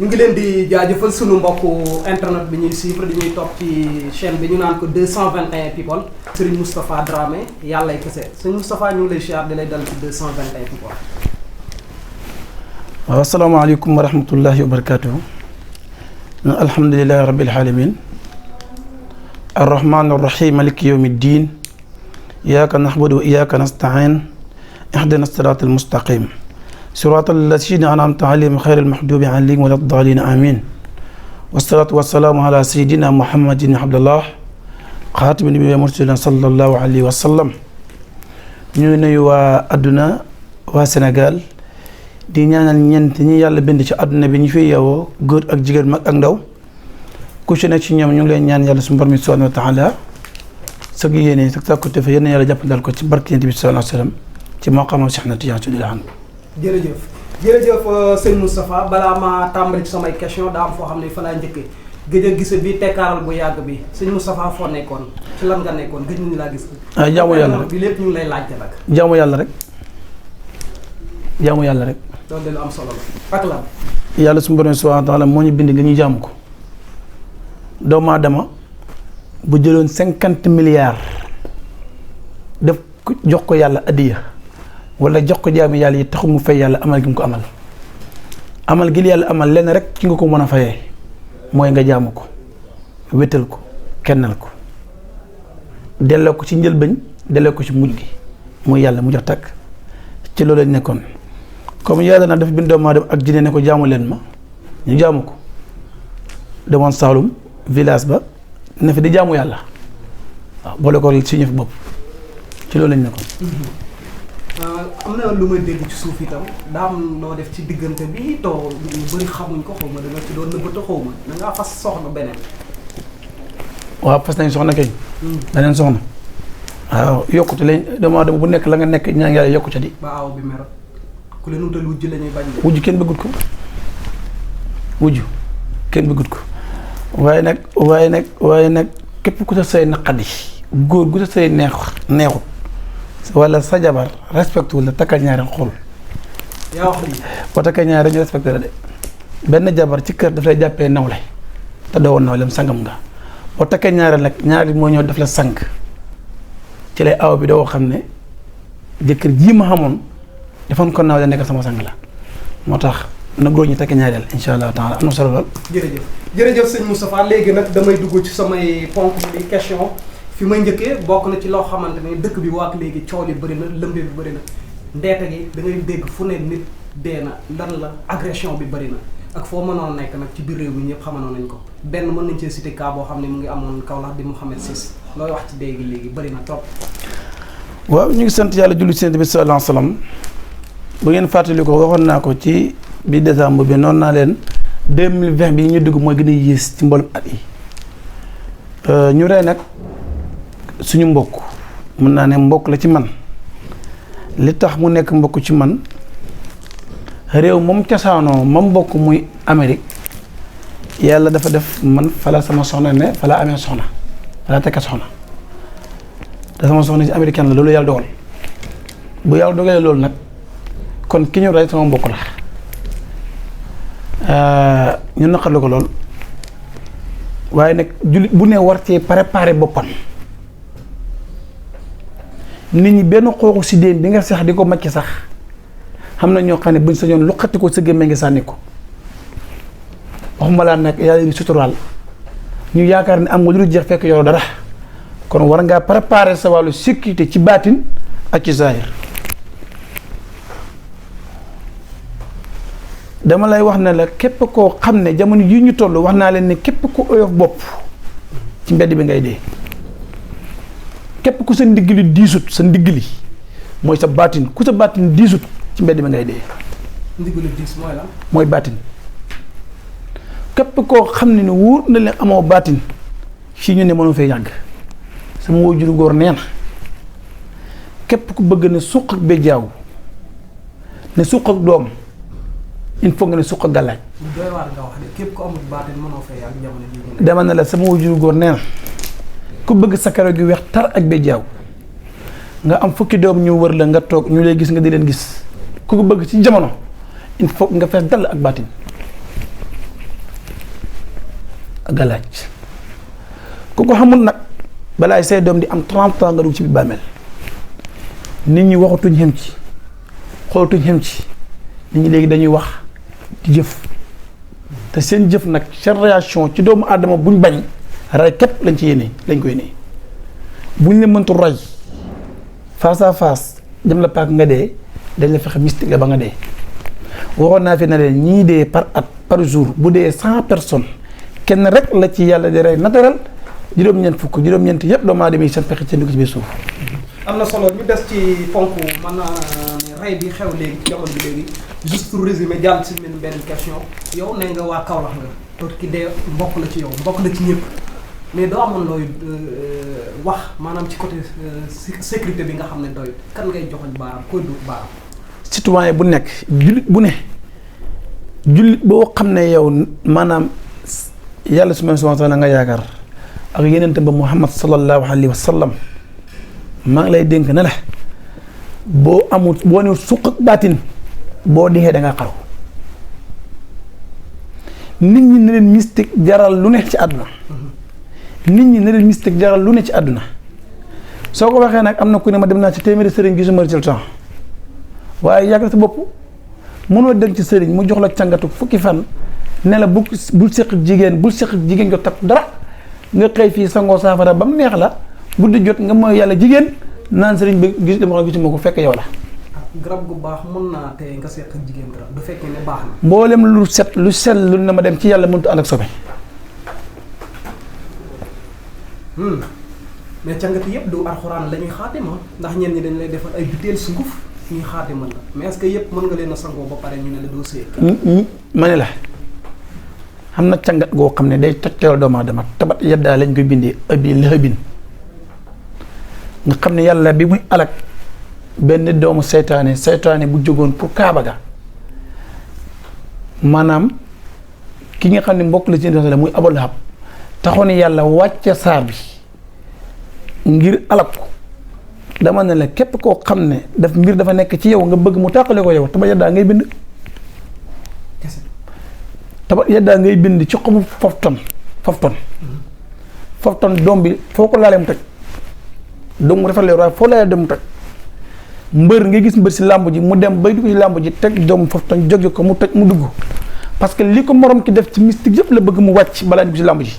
ngi leen di jaajëfal sunu mbokku internet bi ñuy suivre di ñuy topp ci chaîne bi ñu naan ko 221 people. Serigne Moustapha Dramé yàllay kese Serigne Moustapha ñu ngi lay siyaar di lay dal ci 221 people. waaw asalaamaaleykum wa rahmatullahi wa barakaatuhu. alhamdulilahi rabbil alamin arrahman arrahim maliki yawmi ddin iyyaka na'budu wa iyyaka nasta'in ihdina sirata almustaqim sirata allazina an'amta alayhim ghayril maghdubi alayhim wala ddallin amin wassalatu wassalamu ala sayyidina muhammadin abdullah xaatimi nabiyyi mursalin sallallahu alayhi wa sallam. ñu nuyu waa adduna waa Sénégal di ñaanal ñeent ñi yàlla bind ci àdduna bi ñu fi yeewoo góor ak jigéen mag ak ndaw ku ci nekk ci ñoom ñu ngi leen ñaan yàlla suñu borom bi subhanahu wa taala sag yéene sag sàkkute fa yéen yàlla jàppandal ko ci barke Yonent bi sallallahu alayhi wa sallam ci maqaamam Cheikh na Tijaan di la xam. jërëjëf sëñ Moustapha balaa ma tàmbali ci samay question daa am foo xam ne fa laa njëkkee gëj a gise bi tekkaaral bu yàgg bi sëñ Moustapha foo nekkoon ci lan nga nekkoon gëj nañu laa gis. jaamu yàlla rek bi lépp ñu ngi lay laajte nag. jaamu yàlla rek. loolu de lu am solo la ak lan. yàlla suñu borom subhanahu wa taala moo ñu bind nga ñu jaamu ko doomu aadama bu jëloon 50 milliards def jox ko yàlla addiya wala jox ko jaamu yàlla yi taxu mu fay yàlla amal gi mu ko amal gi yàlla amal lenn rek ci nga ko mën a fayee mooy nga jaamu ko wétal ko kennal ko delloo ko ci njëlbéñ delloo ko ci mujj gi muy yàlla mu jox takk ci loolu lañ nekkoon. comme yàlla na dafa bind doomu aadama ak jinne ne ko jaamu leen ma ñu jaamu ko demoon Saalum village ba ne fi di jaamu yàlla waaw boole ko si ñëf bopp ci loolu lañ ne ko. am na lu may dégg ci suuf itam daa am loo def ci diggante bi too ñu bëri xamuñ ko xaw ma da nga ci doon nëbbata xaw ma da ngaa fas soxna beneen. waaw fas nañ soxna kañ. beneen soxna. waaw yokkute lañ doomu aadama bu nekk la nga nekk ñaan yàlla yokku ca di. ba aw bi mer. ku leen wutal wujj la ñuy bañ. wujj kenn bëggut ko waaye nag képp ku sa say naqadi góor gu sa say neexut wala sa jabar respecté wul la takkal ñaari xool. yaa wax lii. boo takkal ñaari ñu respecté la de benn jabar ci kër daf lay jàppee nawle te doo woon nawlem sangam nga boo takkee ñaari nag ñaari moo ñëw daf la sank ci lay aw bi doo xam ne jëkkër jii ma xamoon. defoon kon naaw da nekk sama sang la moo tax na góor ñi tekki ñaareel incha allah taala am na solo lool. jërëjëf sëñ Moustapha léegi nag damay dugg ci samay ponk bi question fi may njëkkee bokk na ci loo xamante ne dëkk bi waak léegi coow li bëri na lëmbe bi bëri na ndeete gi da ngay dégg fu ne nit dee na lan la agression bi bëri na ak foo mënoon nekk nag ci biir réew mi ñëpp xamanoon nañ ko benn mën nañ cee cité cas boo xam ne mu ngi amoon Kaolack di Mouhamed Ciss looy wax ci dee gi léegi bëri na trop. waaw ñu ngi sant yàlla julli ci Yonent bi sallallahu alayhi wa sallam bu ngeen fàttali ko waxoon naa ko ci bi décembre bi noonu naa leen 2020 bi ñu dugg mooy gën a yées ci mboolem at yi ñu rey nag suñu mbokk mën naa ne mbokk la ci man li tax mu nekk mbokk ci man réew moom cosaanoo ma mbokk muy Amérique yàlla dafa def man fala sama soxna ne fala amee soxna fala tekka soxna te sama soxna ci américaine la loolu yàlla dogal bu yàlla dogalee loolu nag kon ki ñu rey sama mbokk la ñu naqarlu ko lool waaye nag jullit bu ne war cee préparer boppam nit ñi benn xooxu si déen bi nga sax di ko macc sax xam na ñoo xam ne buñ sañoon luqati ko sa gémmiñ ngi sànni ko waxuma laa nag yàlla di suturaal ñu yaakaar ne am nga lu dul jeex fekk yow dara kon war ngaa préparer sa wàllu sécurité ci baatin ak ci zahir dama lay wax ne la képp koo xam ne jamono yi ñu toll wax naa leen ne képp ku oyof bopp ci mbedd bi ngay dee képp ku sa ndigg li diisut sa ndigg li mooy sa baatin ku sa baatin diisut ci mbedd bi ngay dee. ndigg li diis mooy la. mooy baatin képp koo xam ne wóor na leen amoo baatin fii ñu ne mënoo fee yàgg sama waajuru góor nee na képp ku bëgg ne suq ak bejjaaw ne suq ak doom. il faut nga ne suq gàllaaj. doy waar nga wax de képp ku amul baatin mënoo fay ak jamono bii. dama ne la sama wujuru góor nee na ku bëgg sa karo gi weex tar ak bejjaaw nga am fukki doom ñu wër la nga toog ñu lay gis nga di leen gis ku ko bëgg ci jamono il faut nga fees dal ak baatin galaaj ku ko xamul nag balaay say doom di am 30 ans nga dugg ci biir bàmmeel nit ñi waxatuñ xem ci xoolatuñ xem ci nit ñi léegi dañuy wax di jëf te seen jëf nag seen réaction ci doomu aadama buñ bañ ray képp lañ ci yéene lañ ko yéene buñ la mëntu roy face à face dem la paak nga dee dañ la fexe mystique la ba nga dee waxoon naa fi ne leen ñii dee par at par jour bu dee 100 personnes kenn rek la ci yàlla di rey naturel juróom-ñeent fukk juróom-ñeent yëpp doomu aadama yi seen pexe seen dugg ci biir suuf. am na solo ñu des ci ponk mën naa ne rey bi xew léegi ci jamono bi léegi juste pour résumer jàll si benn question yow ne nga waa Kaolack nga te ki dee mbokk la ci yow mbokk la ci ñëpp mais doo amoon looy wax maanaam ci côté sécurité bi nga xam ne doy kan ngay joxoñ baaraam koy dugg baaraam. citoyen bu nekk jullit bu ne jullit boo xam ne yow maanaam yàlla subhaanahu wa taala nga yaakaar ak yeneen ba Muhammad sallallahu alayhi wa sallam maa ngi lay dénk ne la boo amul boo ne suq ak baatin boo dixee da nga xaru nit ñi ne leen mystique jaral lu ne ci àdduna nit ñi ne leen mystique jaral lu ne ci àdduna soo ko waxee nag am na ku ne ma dem naa ci téeméeri sëriñ gisuma résultat waaye yàgg sa bopp mënoo dem ci sëriñ mu jox la càngatu fukki fan ne la bul séq jigéen nga takk dara nga xëy fii sangoo saafara ba mu neex la guddi jot nga mooy yàlla jigéen naan sëriñ bi gis dama gisuma ko fekk yow la. garab gu baax mën naa tey nga seq jigéen garab du fekkee ne baax na. mboolem lu set lu sell lu ne ma dem ci yàlla mënut ànd ak sobe. mais càngati yëpp du alxuraan la ñuy xaatima ndax ñenn ñi dañ lay defal ay butéel sunguf ñuy xaatima la mais est-ce que yëpp mën nga leen a sangoo ba pare ñu ne la doo seq. ma ne la xam na càngat goo xam ne day toj doomu aadama tabat yaddaa lañ koy bindee abi lahabin nga xam ne yàlla bi muy alak benn doomu seytaane bu jógoon pour kaaba ga maanaam ki nga xam ne mbokk la ci la muy Abu Lahab taxoon yàlla wàcce saar bi ngir alak ko dama ne la képp koo xam ne mbir dafa nekk ci yow nga bëgg mu tàqale ko yow tabat yaddaa ngay bind tabat yaddaa ngay bind ci xobu fofton doom bi foo ko laalee mu toj doom mu rafetlee waaye foo laalee doom mu toj mbër nga gis mbër si làmb ji mu dem bay dugg ci làmb ji teg doomu fofton jóge ko mu toj mu dugg parce que li ko morom ki def ci mystique yëpp la bëgg mu wàcc balaa dugg ci làmb ji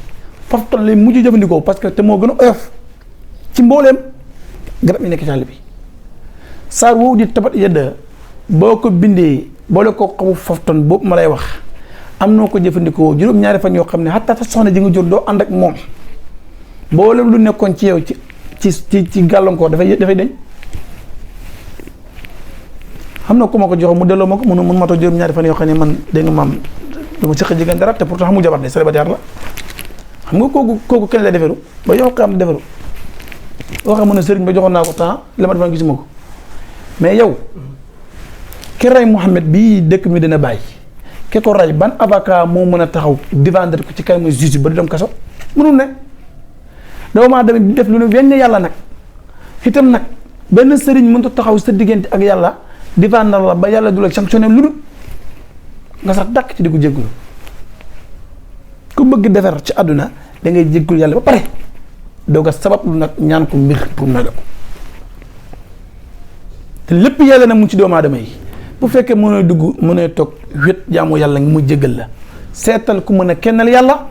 fofton lay mujj jëfandikoo parce que te moo gën a oyof ci mbooleem garab yi nekk ci àll bi saar woowu di tabat yadda boo ko bindee boole ko xobu fofton boobu ma lay wax am noo ko jëfandikoo juróom-ñaari fan yoo xam ne xataa sa soxna ji nga jur doo ànd ak moom mboolem lu nekkoon ci yow ci gàllankoor dafay dañ xam na ku ma ko jox mu delloo ma ko mun ma toog juróom-ñaari fan yoo xam ne man dégg nga maam du ma sëq jigéen dara te pourtant xamu jabar de célibataire la xam nga kooku kenn lay deferu ba yow xam deferu waxee mu ne sëriñ ba joxoon naa ko temps la ma defoon gisuma ko mais yow ki rey Mouhamed bii dëkk mi dina bàyyi ki ko rey ban avocat moo mën a taxaw défendre ko ci kanamu juge ba du dem kaso mënul ne doomu aadama bi def lu ne weñ yàlla nag itam nag benn sëriñ mënut a taxaw sa diggante ak yàlla défendre la ba yàlla du la sanctionné lu dul nga sax dàkk ci di ko jéggulu ku bëgg defar ci àdduna da ngay jéggul yàlla ba pare doog a sabab lu nag ñaan ko mbir pour na ko te lépp yàlla na mu ci doomu aadama yi bu fekkee mënoo dugg mënoo toog wét jaamu yàlla nga mu jéggal la seetal ku mën a kennal yàlla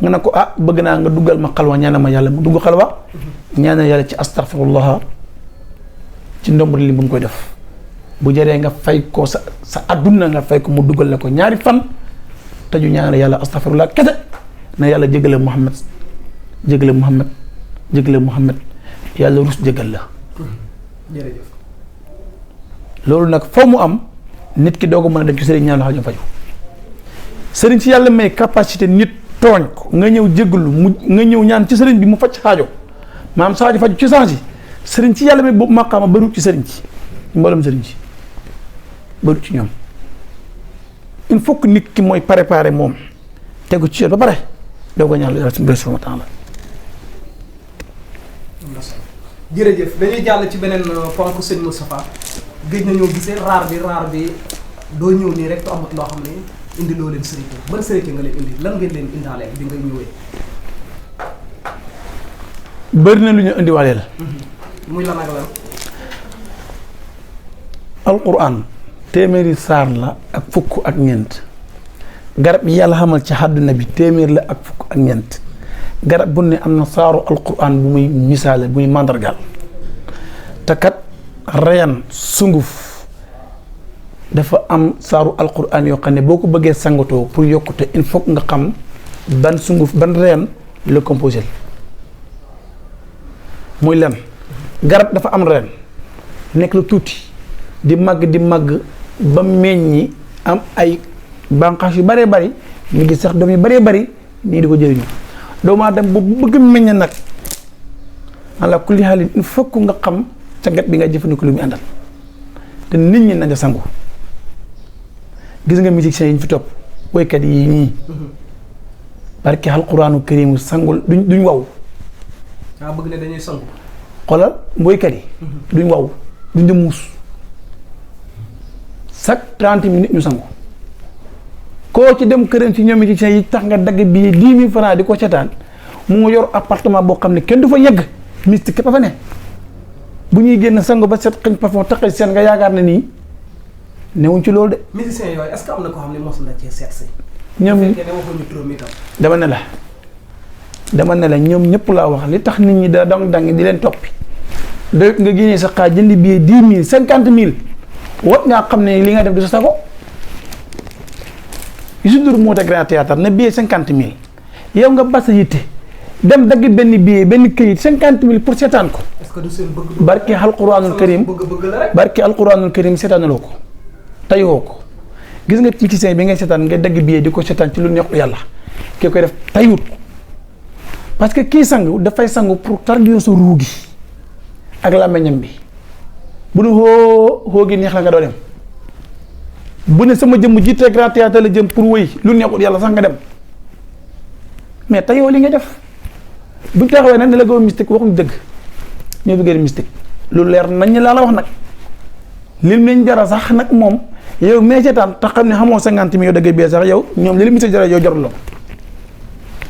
nga ne ko bëgg naa nga duggal ma xalwa ñaanal ma yàlla mu dugg xalwa ñaanal yàlla ci astaghfirullah ci ndomb li bu mu koy def bu jëree nga fay ko sa adduna nga fay ko mu duggal la ko ñaari fan te ju ñaanal yàlla astaghfirullah kese na yàlla jégale Muhammad yàlla rus jégal la. jërëjëf. loolu nag foo mu am nit ki doo ko mën a dem ci sëriñ ñaan la xaajum faju sëriñ si yàlla may capacité nit tooñ ko nga ñëw jégalu nga ñëw ñaan ci sëriñ bi mu faj xaajo maam sa xaajo faju ci saa si sëriñ si yàlla may boobu maqaama bëru ci sëriñ ci mboolem sëriñ ci bëru ci ñoom il faut que nit ki mooy préparé moom tegu ci yoon ba pare doo ko ñaan lu yàlla subhanahu wa taala. jërëjëf dañuy jàll ci beneen ponk sëñ Moustapha gëj nañoo gisee raar bi doo ñëw nii rek te amut loo xam ne indi loo leen sërite ban sërite nga leen indi lan ngeen leen indaaleel bi nga ñëwee. bëri na lu ñu indiwaaleel. muy lan ak lan. alquran téeméeri saar la ak fukk ak ñeent garab yi yàlla xamal ci àdduna bi téeméer la ak fukk ak ñeent garab bu ne am na saaru alquran bu muy misaale bu muy màndargaal te kat reyan sunguf dafa am saaru alquran yoo xam ne boo ko bëggee sangatoo pour yokkute il faut nga xam ban sunguf ban reyan la composé muy len garab dafa am reen nekk lu tuuti di màgg ba meññi am ay bànqaas yu bëree bëri ñu ngi sax doom yu bëree bëri nii di ko jëriñu doomu aadama bu bëgg meññ nag ala kulli xaalin il faut que nga xam cangat bi nga jëfandikoo lu muy àndal te nit ñi nañ sangu gis nga musiciens yi ñu fi topp woykat yi ñii barke alquraanu kariim sangul duñ waw bëgg ne dañuy sangu xoolal woykat yi duñ waw duñ dem muus chaque 30 minutes ñu sangu koo ci dem këram ci ñoom musiciens yi tax nga dagg bii 10 000 francs di ko seetaan mu yor appartement boo xam ne kenn du fa yegg mystique képp a fa ne bu ñuy génn sangu ba set xëñ parfum taqal seen nga yaakaar ne nii newuñ ci loolu de. musiciens yooyu est-ce que am na koo xam ne mos na cee seet si. ñoom dama ne la ñoom ñëpp laa wax li tax nit ñi da dang di leen toppi doy nga génnee sa xaaj jënd billet 10 000 50 000 wat ngaa xam ne li nga def du sa sago Youssou Ndour moo teg Grand Théâtre ne billet 50 000 yow nga basa yitte dem dagg benn billet benn këyit 50 000 pour seetaan ko. est-ce que du seen bëgg barke alquranul karim barke alquranul karim seetaanaloo ko tayoo ko gis nga musicien bi ngay seetaan nga dagg billet di ko seetaan ci lu neexul yàlla kii koy def tayut parce que kii sangu dafay sangu pour tarbiyo sa ruu gi ak làmmiñam bi bu nu xoo gi neex la nga doo dem bu ne sama jëmm jiite Grand Théâtre la jëm pour wëy lu neexul yàlla sax nga dem mais tayoo li nga def buñ taxawee nag ne la goo mystique waxuñ dëgg ñoo bëggee mystique lu leer nañ laa la wax nag lim leen jara sax nag moom yow mee seetaan te xam ne xamoo 50 000 yow dëgg bee sax yow ñoom li mystique jara yow jarul la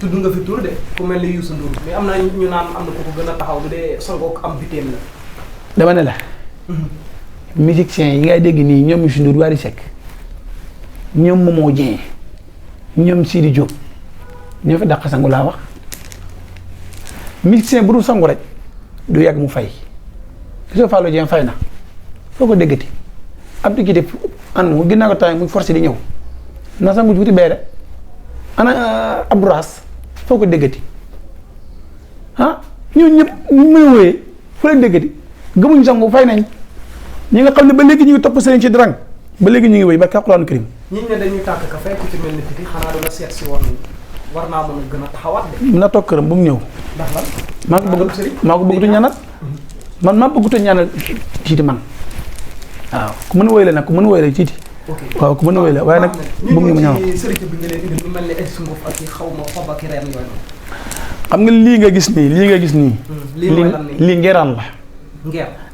tudd nga fi tur de ku mel ni Youssou Ndour mais am na ñu naan am na ko gën a taxaw bu dee sangoo am bitéem la. dama ne la. musiciens yi ngay dégg nii ñoom Youssou Ndour Wally Seck ñoom Momo Dieng ñoom Sidi Diop ñoo fi dàq sangu laa wax musicien bu dul sangu rek du yàgg mu fay gisoo Fallou Dieng fay na foo ko déggati ab diggante an mu ginnaaw ko temps muy forcé di ñëw na sangu tuuti bee de ana Abdouraas foo ko déggati ñooñu ñëpp ñu mën a wooyee fu leen déggati gëmuñ sangu fay nañ ñi nga xam ne ba léegi ñu ngi topp sëriñ ci drang ba léegi ñu ngi wéy barke alxuraanu karim ñi ne dañuy tàkk ka fekk ci mel ni titi xanaa dana seet si war naa mën a gën a taxawaat de. mën na toog këram bu mu ñëw. ndax lan maa ko bëgg ñaanal man maa bëggutu ñaanal tiiti man waaw ku mën a wéy la nag ku mën a wéy la tiiti. waaw ku mën a wéy la waaye nag bu mu ñu ñaaw sëriñ bi nga leen indi lu mel ni ay sunguf ak i xaw ma xob ak i reen yooyu. xam nga lii nga gis nii lii ngeeraan la.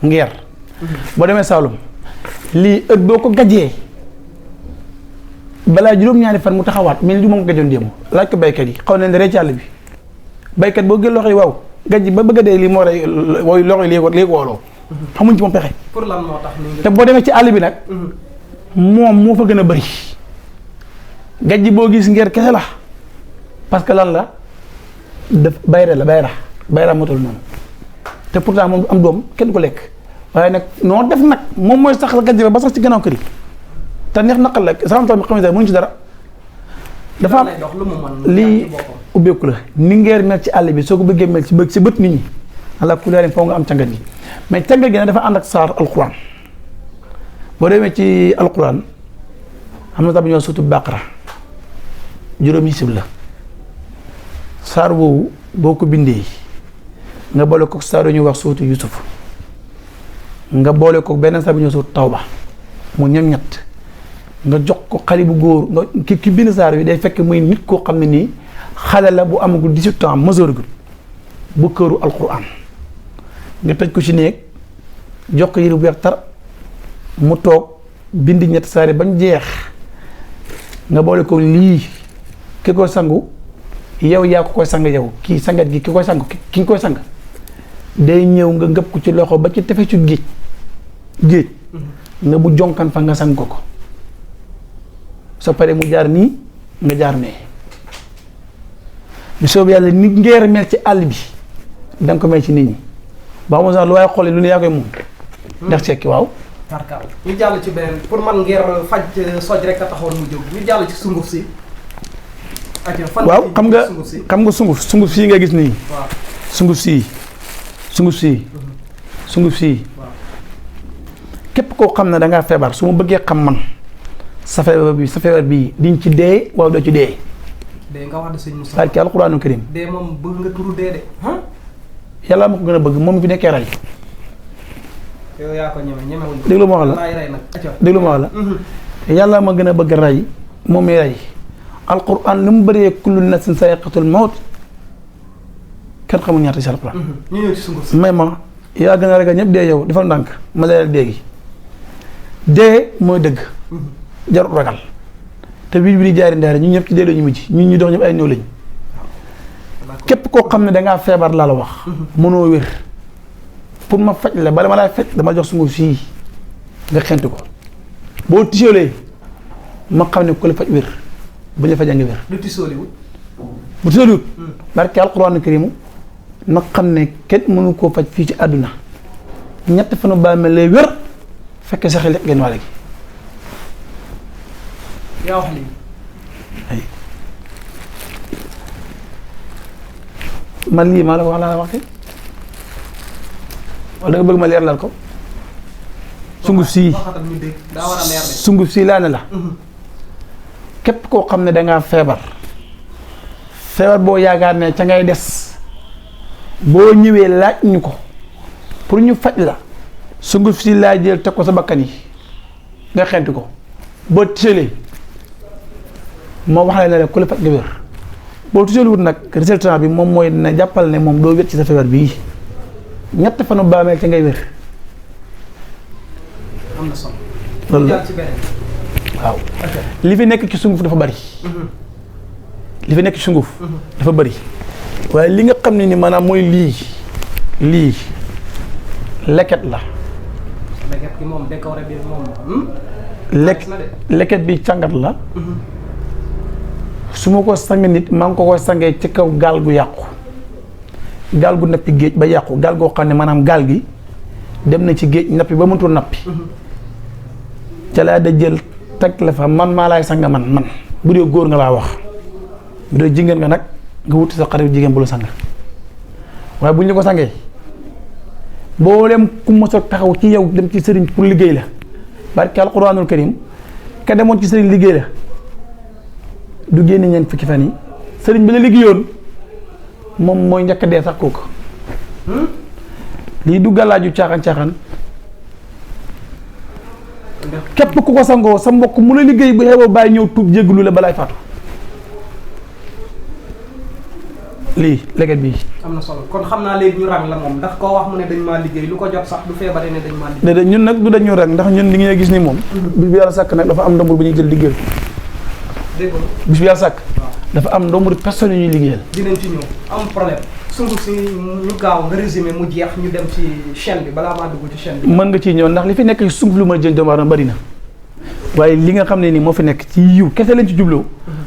ngeer boo demee Saalum lii ëtt boo ko gajee balaa juróom-ñaari fan mu taxawaat mel ni moom gajoon démb laaj ko baykat yi xaw nañ ne rek ci àll bi baykat boo gën loxo yi waaw gaj ba bëgg a dee lii moo rey loxo yi léegi wooloo xamuñ ci moom pexe. pour lan moo tax te boo demee ci àll bi nag moom moo fa gën a bëri gaj boo gis ngeer kese la parce que lan la daf bayra motul noonu te pourtant moom am doom kenn ko lekk waaye nag noo def nag moom mooy sax gaj ba sax ci gannaaw kër yi te neex naqal la sama tool bi xam ne mënuñ ci dara dafa am lii ubbeeku la ni ngeer mel ci àll bi soo ko bëggee mel ci bët nit ñi ala kulli foo nga am cangat gi mais cangat gi nag dafa ànd ak saar alquran boo demee ci alquran xam na sax bu ñoo suutu baqara juróomi sib la saar boobu boo ko bindee nga boole ko saar ñuy wax suutu Yusuf nga boole ko beneen saar bu ñoo suutu Tawba mu ñoom ñett nga jox ko xale bu góor nga ki bind saar bi day fekk muy nit koo xam ne nii xale la bu amagul 18 ans majeur gu bu këru alquran nga tëj ko ci néeg jox ko yëre bu weex tar mu toog bind ñetti saar yi bañ jeex nga boole ko lii ki koy sangu yow yaa ko koy sang yow kii sangat gi ki koy sang ki nga koy sang day ñëw nga ngëpp ko ci loxo ba ci tefesu géej nga bu jonkan fa nga sang ko sa pare mu jaar nii nga jaar nee bi soobu yàlla nit ngeer mel ci àll bi danga ko mel ci nit ñi ba mu sax lu waaye xoole lu ne yaa koy moom ndax sekki waaw tarkal ñu jàll ci beneen pour man ngeer faj soj rek a taxoon mu jóg ñu jàll ci sunguf si waaw xam nga sunguf sii nga gis nii sunguf sii képp koo xam ne dangaa feebar su ma bëggee xam man sa feebar bi diñ ci dee waaw doo ci dee nga wax de sëñ Moussa barke alxuraanu karim dee moom bëgg nga turu dee de yàlla ma ko gën a bëgg moom fi nekkee rey yow yaa ko ñemewuñ déglu ma wax la yàlla ma gën a bëgg rey moom mi rey alquran lu mu bëree kullu nafsin sa'iqatul mawt kenn xamul ñaata ci alquran ñu ñëw ci sunguf si may ma yaa gën a ragal ñëpp dee yow defal ndànk ma leeral dee gi dee mooy dëgg jarut ragal te bii bi di jaari ndaare ñu ñëpp ci dee la ñu mujj ñun ñu dox ñëpp ay néew lañ képp koo xam ne dangaa feebar laa la wax mënoo wér pour ma faj la bala ma laay faj dama jox sunguf sii nga xent ko boo tisoolee ma xam ne ku la faj wér bu ñu la fajee nga wér lu tisooliwut bu tisooliwut barke alquraan karimu na xam ne kenn mënu koo faj fii ci àdduna ñett fanu bàmmeel lay wér fekkee sa xel lekk ngeen wàll gi yaa wax lii ay man lii maa la ko wax laa la wax wala nga bëgg ma leeralal ko sunguf sii sunguf sii laa ne la képp koo xam ne dangaa feebar boo yaakaar ne ca ngay des boo ñëwee laaj ñu ko pour ñu faj la sunguf sii laa jël teg ko sa bakkan yi nga xent ko boo tisalee moo wax la ne ku la faj nga wér boo tisalee wut nag résultat bi moom mooy na jàppal ne moom doo wér ci sa feebar bii ñett fanu baameel ca ngay wér. am na solo. loolu la waaw. li fi nekk ci sunguf dafa bari. li fi nekk ci sunguf. dafa bari waaye li nga xam ne ni maanaam mooy lii leket la. leket bi moom décoré bi moom. leket bi càngat la. su ma ko sang nit maa ngi ko koy sangee ci kaw gaal gu yàqu. gaal gu nappi géej ba yàqu gaal goo xam ne maanaam gaal gi dem na ci géej nappi ba mënatul nappi ca laa da jël teg la fa man maa laay sang man bu dee góor nga laa wax bu dee jigéen nga nag nga wuti sa xarit jigéen bu la sang waaye bu ñu la ko sangee mboolem ku mos a taxaw ci yow dem ci sëriñ pour liggéey la barke alquranul karim ka demoon ci sëriñ liggéey la du génn ñeent fukki fan yi sëriñ bi la liggéeyoon moom mooy njëkk dee sax kooku lii du gàllaaju caaxaan képp ku ko sangoo sa mbokk mu la liggéey bu xeeboo bàyyi ñëw tuub jéggalu la balaay faatu lii leget bii. am na solo kon xam naa léegi ñu rang la moom ndax koo wax mu ne dañ maa liggéey lu ko jot sax du feebaree ne dañ maa liggéey. déedéet ñun nag du dañu rang ndax ñun li ngeen gis ni moom. bis bi yàlla sàkk nag dafa am ndombur bu ñuy jël liggéeyal. dégg nga bis bi yàlla sàkk. dafa am ndombur personne yu ñuy liggéeyal. dinañ ci ñëw am problème sunguf si ñu gaaw nga résumé mu jeex ñu dem ci chaîne bi balaa maa dugg ci chaîne bi. mën nga ciy ñëw ndax li fi nekk sunguf lu ma jël doomu aadama bari na waaye li nga xam ne ni moo fi nekk ci yiw kese lañ ci jubloo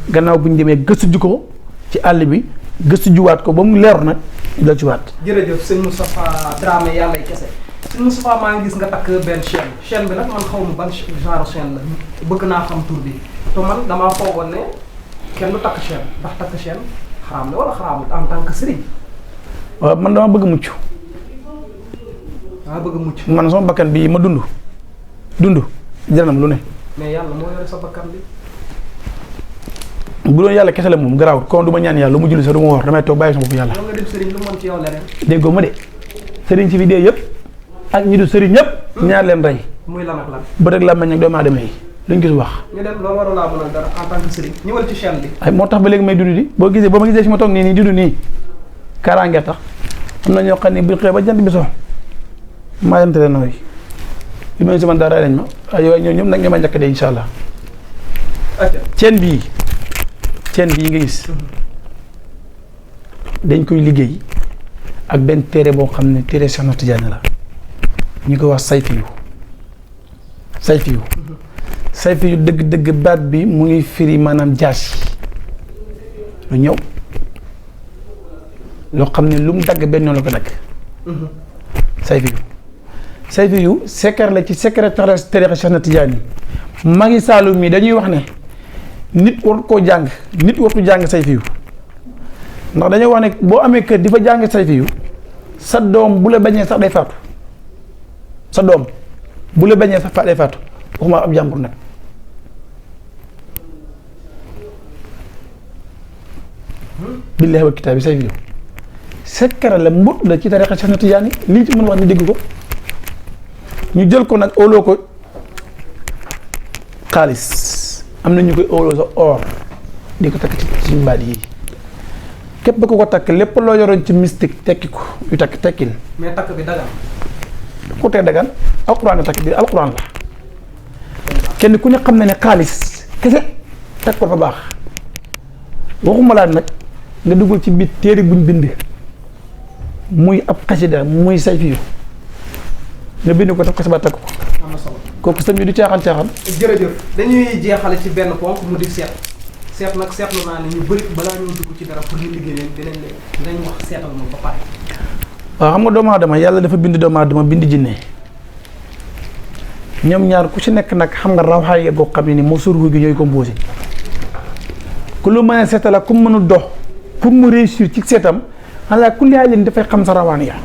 gannaaw bu ñu demee gëstu ji ko ci àll bi gëstu juwaat ko ba mu leer nag dal ci waat. jërëjëf sëñ Moustapha Dramé yàlla kese sëñ Moustapha maa ngi gis nga takk benn chaîne bi nag man xaw ma ban genre chaîne la bëgg naa xam tur bi te man damaa foogoon ne kenn du takk chaîne ndax takk chaîne xaraam la wala xaraamul en tant que sëriñ. waaw man dama bëgg mucc. dama bëgg mucc. man sama bakkan bii ma dund jar na ma lu ne. mais yàlla moo yore sa bakkan bi. bu doon yàlla kese la moom garaawut kon du ma ñaan yàlla lu mu julli sax du ma woor damay toog bàyyi sama bopp yàlla. nga dem sëriñ lu mën ci yow leneen. déggoo ma de sëriñ si fi dee yëpp ak ñi du sëriñ ñëpp. ñaar leen rey. muy lan ak lan. ba rek la meññ ak doomu aadama yi luñ gis wax. ñu dem loolu warul laa mën a dara en tant que sëriñ ñëwal ci chaîne bi. ay moo tax ba léegi may dund di boo gisee ma gisee si ma toog nii dund nii kaaraange tax am na ñoo xam ne bu xëyee ba jant bi so maa leen tere nooy li ma si man dara rey nañ ma waaye ñoom ñëpp nag ñoo ma njëkk de incha allah ceen bii nga gis dañ koy liggéey ak benn téere boo xam ne téere Cheikh Tidiane la ñu koy wax sayfiyu dëgg baat bi mu ngi firi maanaam jaas lu ñëw loo xam ne lu mu dagg benn la ko dagg sayfiyu secret la ci secret téere Cheikh Tidiane yi magi Saalum mi dañuy wax ne nit war koo jàng nit wartu jàng sayfiyu ndax dañoo wax ne boo amee kër di fa jàng sayfiyu sa doom bu la bañee sax day faatu sa doom bu la bañee sax day faatu waxuma ab jàmbur nag billaahi wal kitaabi sayfiyu secret la mbut la ci tariqa Cheikh Tidiane lii ci mën wax ni dégg ko ñu jël ko nag óoloo ko xaalis am na ñu koy óoloo sa or di ko takk ci suñu baat yi képp ba ko takk lépp loo yoroon ci mystique tekki ko yu takk tekkil mais takk bi dagan ku tee dagan alquran nga takk bi alquran la kenn ku ne xam na ne xaalis kese takk ko fa baax waxuma laa nag nga dugal ci biir téere buñ bind muy ab xasida muy sayfiyu nga bind ko def ko sa ba takk ko am na solo kooku sëñ bi du caaxaan jërëjëf dañuy jeexale ci benn ponk mu di seet nag seetlu naa ne ñu bëri balaa ñoo dugg ci dara pour ñu liggéey leen dinañ wax seetal moom ba pare. waaw xam nga doomu aadama yàlla dafa bind doomu aadama bind jinne ñoom ñaar ku ci nekk nag xam nga rawxaay goo xam ne ni moo surgu gi ñooy composé ku lu mën a seetal ak ku mu mënul dox pour mu réussir ci seetam ala kulli haalin dafay xam sa rawaan ya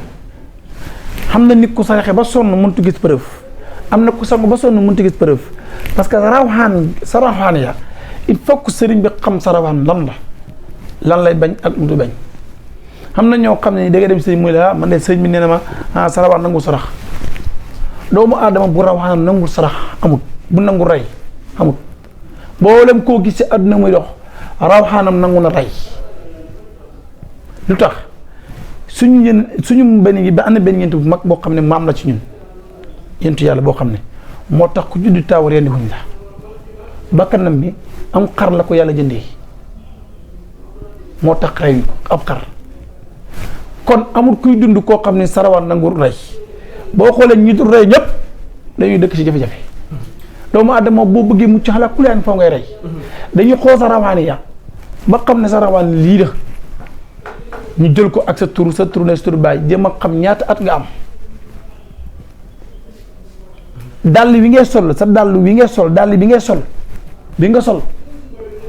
xam na nit ku saraxe ba sonn mënut gis preuve am na ku sangu ba sonn mënut gis preuve parce que sa rawxaan ya il faut que sëriñ bi xam sa rawaan lan lay bañ ak lu du bañ xam na ñoo xam ne da ngay dem sëriñ muy la man de sëriñ bi nee na ma sa rawaan nangul sarax doomu aadama bu rawaanam nangul sarax amut bu nangul rey amut mboolem koo gis ci àdduna muy dox rawaanam nangu na rey lu tax suñu benn yi ba am na benn yent bu mag boo xam ne maam la ci ñun yentu yàlla boo xam ne moo tax ku juddu taaw rendi wuñ la bakkanam bi am xar la ko yàlla jëndee moo tax rey ko ab xar kon amul kuy dund koo xam ne sarawaan nangu rey boo xoolee ñi dul rey ñëpp dañuy dëkk ci jafe-jafe doomu adama boo bëggee mucc xalaat ku leen foo ngay rey dañuy xool sa rawaan ya ba xam ne sa rawaan lii la ñu jël ko ak sa tur ne sa tur baay jéem a xam ñaata at nga am dàll wi ngay sol sa dàll wi ngay sol dàll bi nga sol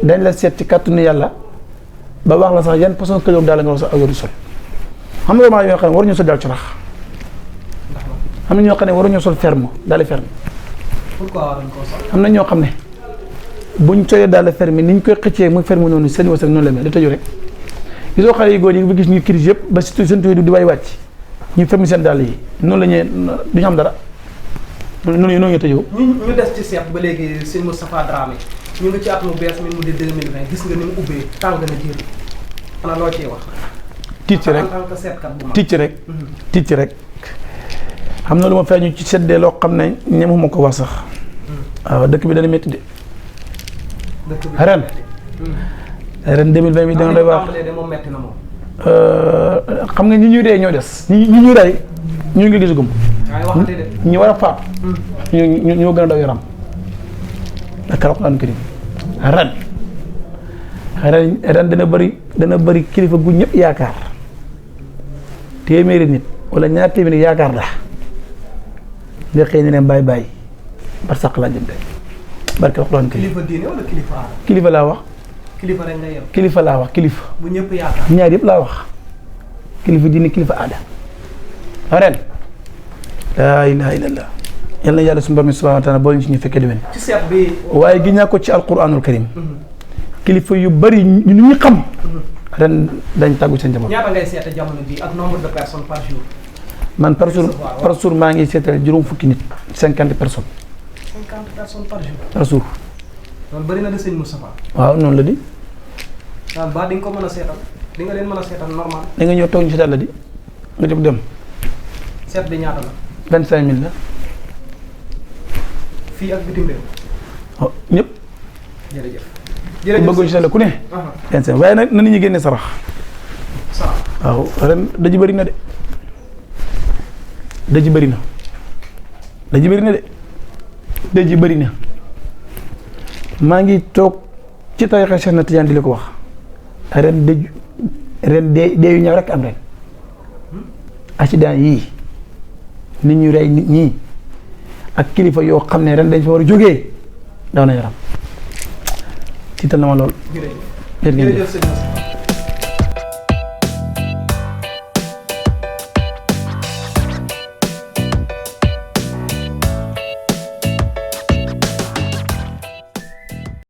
dañ la seet ci kàttanu yàlla ba wax la sax yan façon këjoog daal nga wax sax ak sol xam nga maa yoo xam ne waruñu sol daal ci rax am na ñoo xam ne waruñu sol ferme daal ferme pourquoi waruñu ko sol am na ñoo xam ne buñ coyee daal ferme ni ñu koy xëccee muy ferme noonu seen wërsëg noonu la mel di tëju rek gisoo xale yi góor yi nga gis ñu crise yëpp ba surtout seen tuuti di way wàcc ñu ferme seen dàll yi noonu la ñuy duñu xam dara noonu ñu tëjoo. ñu des ci seet ba léegi sëñ Moustapha Dramé ñu ngi ci at mu bees mi mu di 2020 gis nga ni mu ubbee tàng na jër xanaa loo ciy wax. tiit ci rek en tant que seetkat bu mag tiit ci rek xam na lu ma feeñu ci seddee loo xam ne ñemuma ko wax sax waaw dëkk bi dana métti de. dëkk bi ren 2020 bi dana doy waar moom métti na moom. xam nga ñi ñuy rey ñoo des ñi ñuy rey ñu ngi gis gum ñu war a faat ñoo gën a daw yaram ak alxuraan karim ren dana bëri kilifa gu ñëpp yaakaar téeméeri nit wala ñaar téeméeri yaakaar la nga xëy ne leen bàyyi bar sàq laa jëm de barke alxuraan karim kilifa diine wala kilifa aada. kilifa laa wax kilifa rek nga yem. kilifa laa wax kilifa bu ñëpp yaakaar ñaar yëpp laa wax kilifa diine kilifa aada ren laa ilaaha illallah yal na yàlla suñu borom subhaanahu wa taala boo ñu ci ñu fekkee déwén ci seet bi waaye gi ñaa ko ci alquranul karim kilifa yu bëri ñu ñu xam ren dañ tàggu seen njaboot. ñaata ngay seete jamono bi ak nombre de personnes par jour. man par jour maa ngi seetal juróom fukki nit 50 personnes. 50 personnes par jour. par jour. loolu bëri na de sëñ Moustapha. waaw noonu la di. waaw ba di nga ko mën a seetal di nga leen mën a seetal normal. da nga ñëw toog ñu seetal la di nga jóg dem. seet bi ñaata la. 25000 la. fii ak bitim réew. waaw ñëpp. jërëjëf ku bëgg ci la ku ne. waaye nag na nit ñi génne sarax. waaw ren daji bëri na de. daji bëri na. daji bëri na de. daji bëri na. maa ngi toog ci tarixa Cheikh na Tidiane di la ko wax. ren dëj ren dee yu ñëw rek am ren. accident yii nit ñu rey nit ñi ak kilifa yoo xam ne ren dañ fa war a jógee daw na yaram tiital na ma lool. jërëjëf